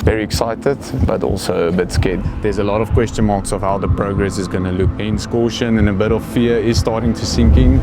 Very excited, but also a bit scared. There's a lot of question marks of how the progress is going to look. Hence caution and a bit of fear is starting to sink in.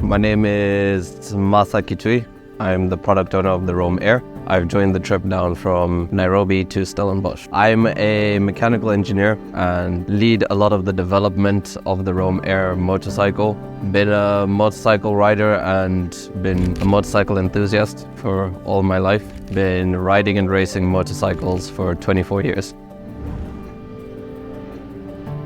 My name is Masa. I'm the product owner of the Roam Air. I've joined the trip down from Nairobi to Stellenbosch. I'm a mechanical engineer and lead a lot of the development of the Roam Air motorcycle. Been a motorcycle rider and been a motorcycle enthusiast for all my life. Been riding and racing motorcycles for 24 years.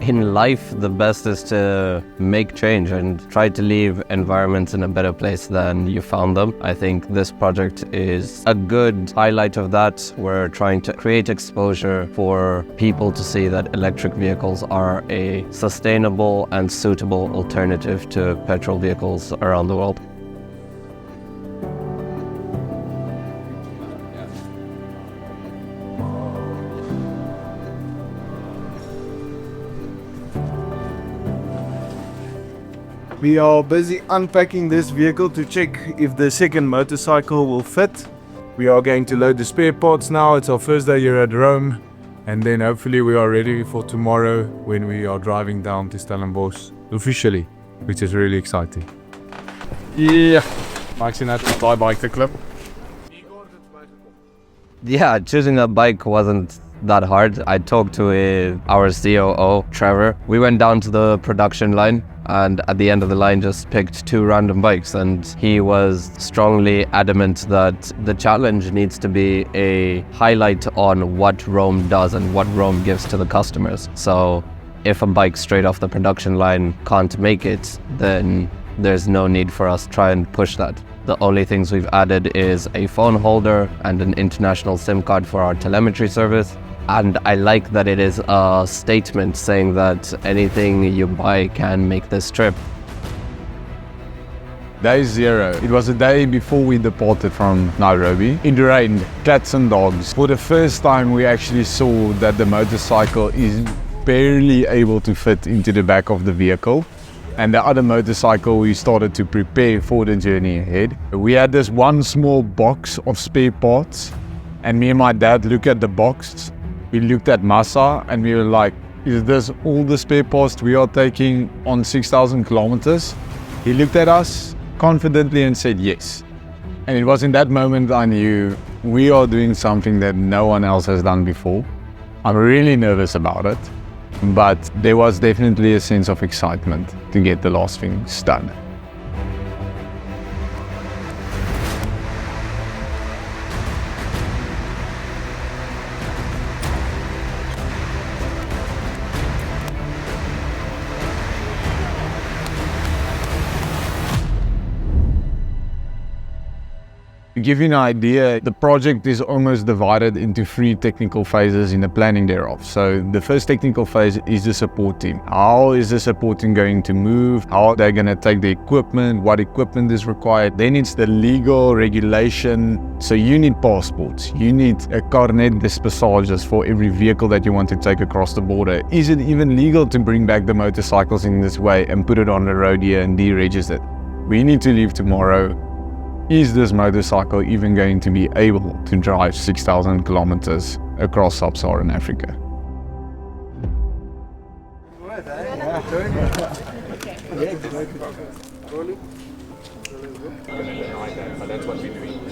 In life, the best is to make change and try to leave environments in a better place than you found them. I think this project is a good highlight of that. We're trying to create exposure for people to see that electric vehicles are a sustainable and suitable alternative to petrol vehicles around the world. We are busy unpacking this vehicle to check if the second motorcycle will fit. We are going to load the spare parts now. It's our first day here at Rome, and then hopefully we are ready for tomorrow when we are driving down to Stellenbosch officially, which is really exciting. Yeah, Max net daai bike te klip. Yeah, choosing a bike wasn't that hard. I talked to our COO, Trevor. We went down to the production line and at the end of the line just picked two random bikes, and he was strongly adamant that the challenge needs to be a highlight on what Roam does and what Roam gives to the customers. So if a bike straight off the production line can't make it, then there's no need for us to try and push that. The only things we've added is a phone holder and an international SIM card for our telemetry service. And I like that it is a statement saying that anything you buy can make this trip. Day 0. It was the day before we departed from Nairobi. It rained, cats and dogs. For the first time we actually saw that the motorcycle is barely able to fit into the back of the vehicle. And the other motorcycle we started to prepare for the journey ahead. We had this one small box of spare parts, and me and my dad looked at the box. We looked at Masa and we were like, is this all the spare parts we are taking on 6,000 kilometers? He looked at us confidently and said yes. And it was in that moment I knew we are doing something that no one else has done before. I'm really nervous about it, but there was definitely a sense of excitement to get the last things done. To give you an idea, the project is almost divided into 3 technical phases in the planning thereof. So the first technical phase is the support team. How is the support team going to move? How are they going to take the equipment? What equipment is required? Then it's the legal regulation. So you need passports. You need a carnet de passages for every vehicle that you want to take across the border. Is it even legal to bring back the motorcycles in this way and put it on the road here and deregister it? We need to leave tomorrow. Is this motorcycle even going to be able to drive 6,000 kilometers across sub-Saharan Africa?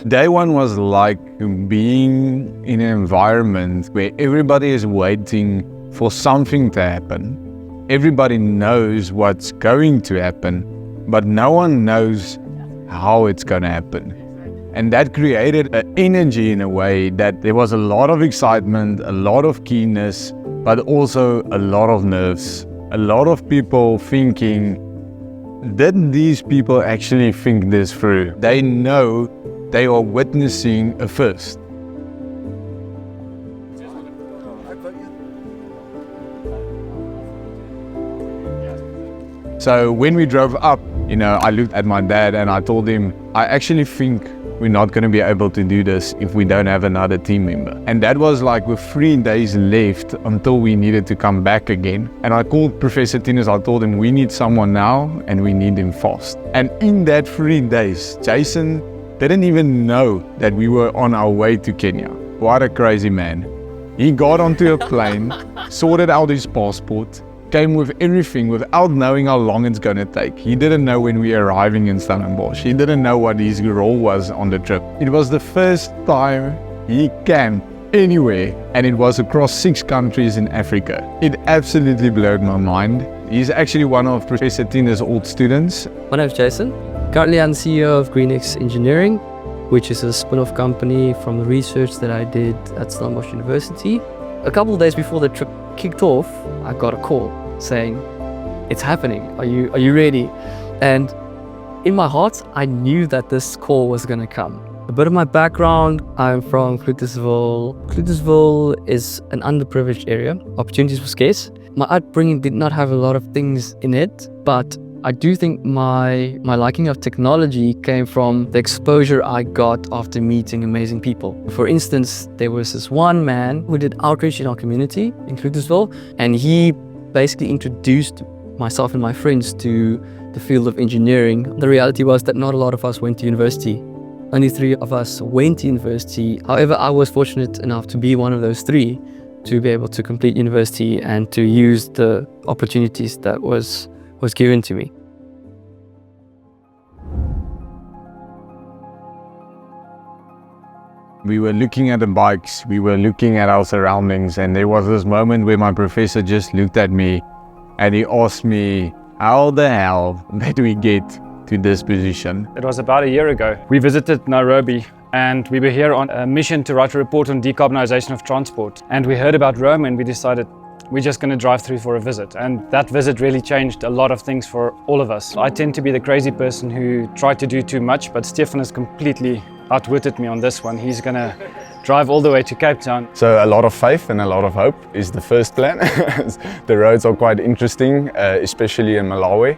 Day one was like being in an environment where everybody is waiting for something to happen. Everybody knows what's going to happen, but no one knows how it's going to happen. And that created an energy in a way that there was a lot of excitement, a lot of keenness, but also a lot of nerves. A lot of people thinking, did these people actually think this through? They know they are witnessing a first. So when we drove up, I looked at my dad and I told him, I actually think we're not going to be able to do this if we don't have another team member. And that was like with 3 days left until we needed to come back again. And I called Professor Tinus, I told him we need someone now and we need him fast. And in that 3 days, Jason didn't even know that we were on our way to Kenya. What a crazy man. He got onto a plane, sorted out his passport, came with everything without knowing how long it's going to take. He didn't know when we were arriving in Stellenbosch. He didn't know what his role was on the trip. It was the first time he camped anywhere, and it was across 6 countries in Africa. It absolutely blew my mind. He's actually one of Professor Tina's old students. My name is Jason. Currently I'm CEO of GreenX Engineering, which is a spin-off company from the research that I did at Stellenbosch University. A couple of days before the trip kicked off, I got a call saying, it's happening, are you ready? And in my heart, I knew that this call was going to come. A bit of my background, I'm from Cluttersville. Cluttersville is an underprivileged area. Opportunities were scarce. My upbringing did not have a lot of things in it, but I do think my liking of technology came from the exposure I got after meeting amazing people. For instance, there was this one man who did outreach in our community in Cluttersville, and he basically introduced myself and my friends to the field of engineering. The reality was that not a lot of us went to university. Only 3 of us went to university. However, I was fortunate enough to be one of those 3 to be able to complete university and to use the opportunities that was given to me. We were looking at the bikes, we were looking at our surroundings, and there was this moment where my professor just looked at me and he asked me, how the hell did we get to this position? It was about a year ago. We visited Nairobi and we were here on a mission to write a report on decarbonization of transport. And we heard about Rome and we decided we're just going to drive through for a visit. And that visit really changed a lot of things for all of us. I tend to be the crazy person who tried to do too much, but Stefan has completely outwitted me on this one. He's going to drive all the way to Cape Town. So a lot of faith and a lot of hope is the first plan. The roads are quite interesting, especially in Malawi.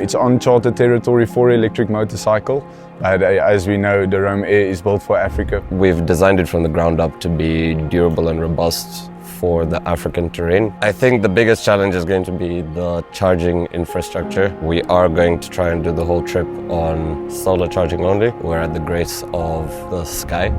It's uncharted territory for electric motorcycle. But as we know, the Rome Air is built for Africa. We've designed it from the ground up to be durable and robust for the African terrain. I think the biggest challenge is going to be the charging infrastructure. We are going to try and do the whole trip on solar charging only. We're at the grace of the sky.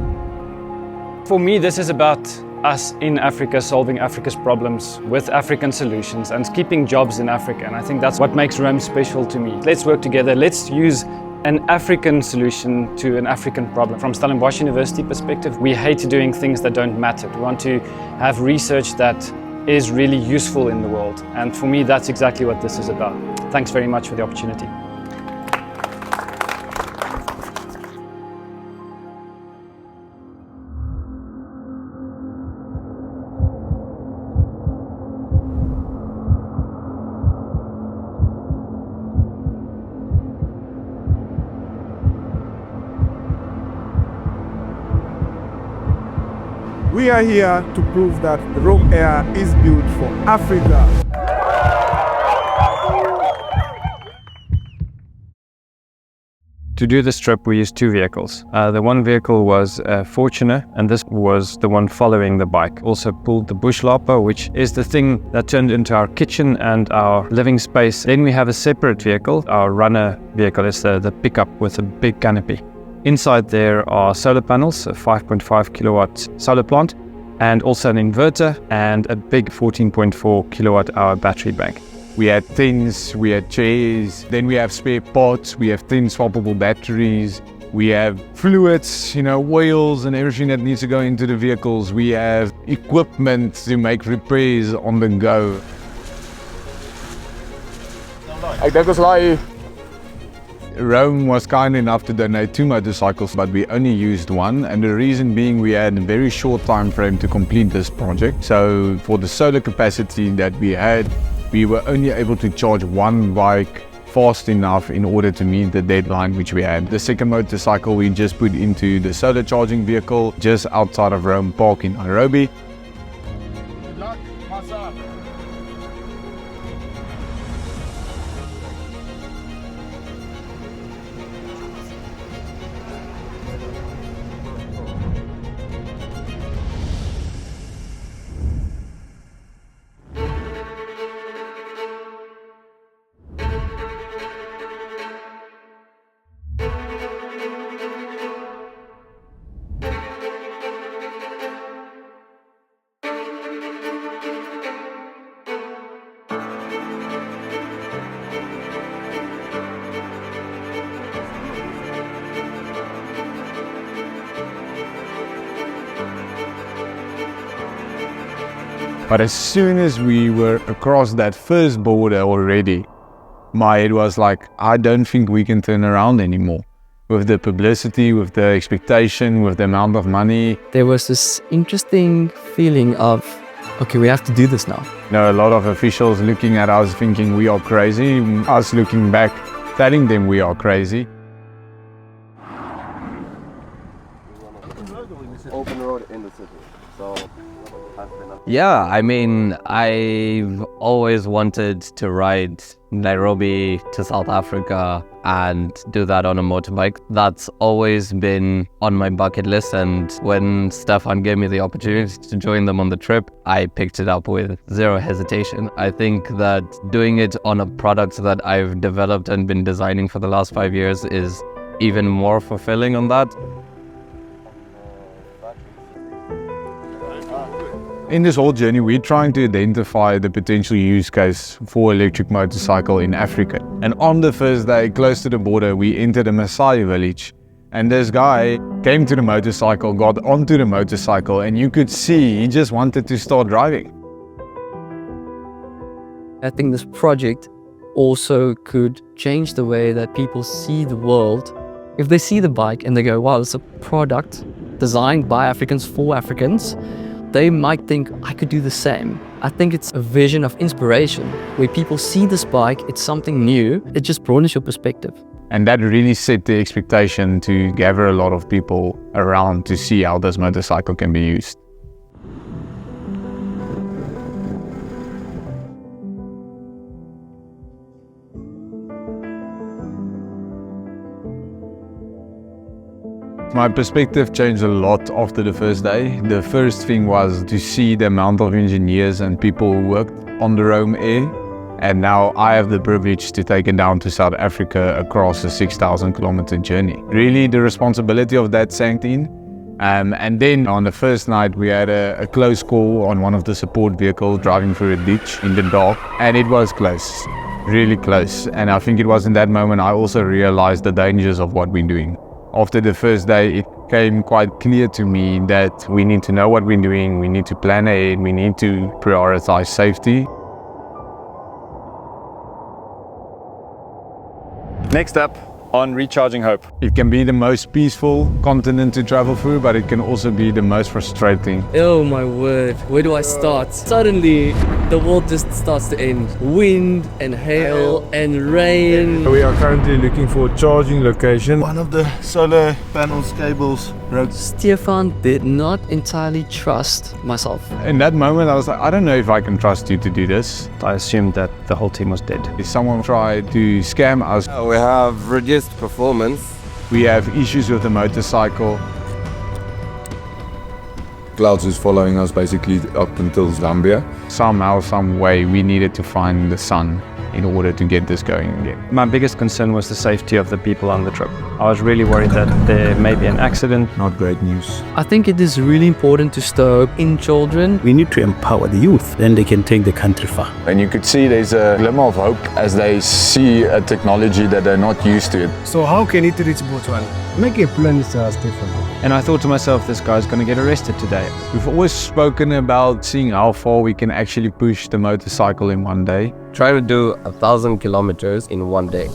For me, this is about us in Africa solving Africa's problems with African solutions and keeping jobs in Africa. And I think that's what makes Rome special to me. Let's work together. Let's use an African solution to an African problem. From Stellenbosch University perspective, we hate doing things that don't matter. We want to have research that is really useful in the world. And for me, that's exactly what this is about. Thanks very much for the opportunity. We are here to prove that the Rome Air is built for Africa. To do this trip, we used 2 vehicles. The one vehicle was a Fortuner, and this was the one following the bike. Also pulled the bush larper, which is the thing that turned into our kitchen and our living space. Then we have a separate vehicle. Our runner vehicle is the pickup with a big canopy. Inside there are solar panels, a 5.5 kilowatt solar plant, and also an inverter and a big 14.4 kilowatt hour battery bank. We had tents, we had chairs, then we have spare parts, we have 10 swappable batteries, we have fluids, oils and everything that needs to go into the vehicles. We have equipment to make repairs on the go. Rome was kind enough to donate 2 motorcycles, but we only used 1, and the reason being we had a very short time frame to complete this project. So for the solar capacity that we had, we were only able to charge 1 bike fast enough in order to meet the deadline which we had. The second motorcycle we just put into the solar charging vehicle just outside of Rome Park in Nairobi. Good luck, Masa. But as soon as we were across that first border already, my head was like, I don't think we can turn around anymore. With the publicity, with the expectation, with the amount of money. There was this interesting feeling of, okay, we have to do this now. A lot of officials looking at us thinking we are crazy, us looking back, telling them we are crazy. Open road in the city. So yeah, I mean, I've always wanted to ride Nairobi to South Africa and do that on a motorbike. That's always been on my bucket list, and when Stefan gave me the opportunity to join them on the trip, I picked it up with zero hesitation. I think that doing it on a product that I've developed and been designing for the last 5 years is even more fulfilling on that. In this whole journey, we're trying to identify the potential use case for electric motorcycle in Africa. And on the first day, close to the border, we entered a Maasai village. And this guy came to the motorcycle, got onto the motorcycle, and you could see he just wanted to start driving. I think this project also could change the way that people see the world. If they see the bike and they go, wow, it's a product designed by Africans for Africans, they might think, I could do the same. I think it's a vision of inspiration. Where people see this bike, it's something new, it just broadens your perspective. And that really set the expectation to gather a lot of people around to see how this motorcycle can be used. My perspective changed a lot after the first day. The first thing was to see the amount of engineers and people who worked on the Rome Air. And now I have the privilege to take it down to South Africa across a 6,000 kilometer journey. Really the responsibility of that sank in. And then on the first night we had a close call on one of the support vehicles driving through a ditch in the dark. And it was close, really close. And I think it was in that moment I also realized the dangers of what we're doing. After the first day, it became quite clear to me that we need to know what we're doing, we need to plan ahead, we need to prioritize safety. Next up on Recharging Hope. It can be the most peaceful continent to travel through, but it can also be the most frustrating. Oh my word, where do I start? Suddenly, the world just starts to end. Wind and hail and rain. We are currently looking for a charging location. One of the solar panels cables broke. Stefan did not entirely trust myself. In that moment, I was like, I don't know if I can trust you to do this. I assumed that the whole team was dead. If someone tried to scam us, We have reduced performance. we have issues with the motorcycle. Clouds is following us basically up until Zambia. Somehow, some way, we needed to find the sun. in order to get this going again. My biggest concern was the safety of the people on the trip. I was really worried that there may be an accident. Not great news. I think it is really important to stir up in children. We need to empower the youth, then they can take the country far. And you could see there's a glimmer of hope as they see a technology that they're not used to. So how can it reach Botswana? Make a plan, Stefan. And I thought to myself, this guy's going to get arrested today. We've always spoken about seeing how far we can actually push the motorcycle in one day. Try to do 1,000 kilometers in one day.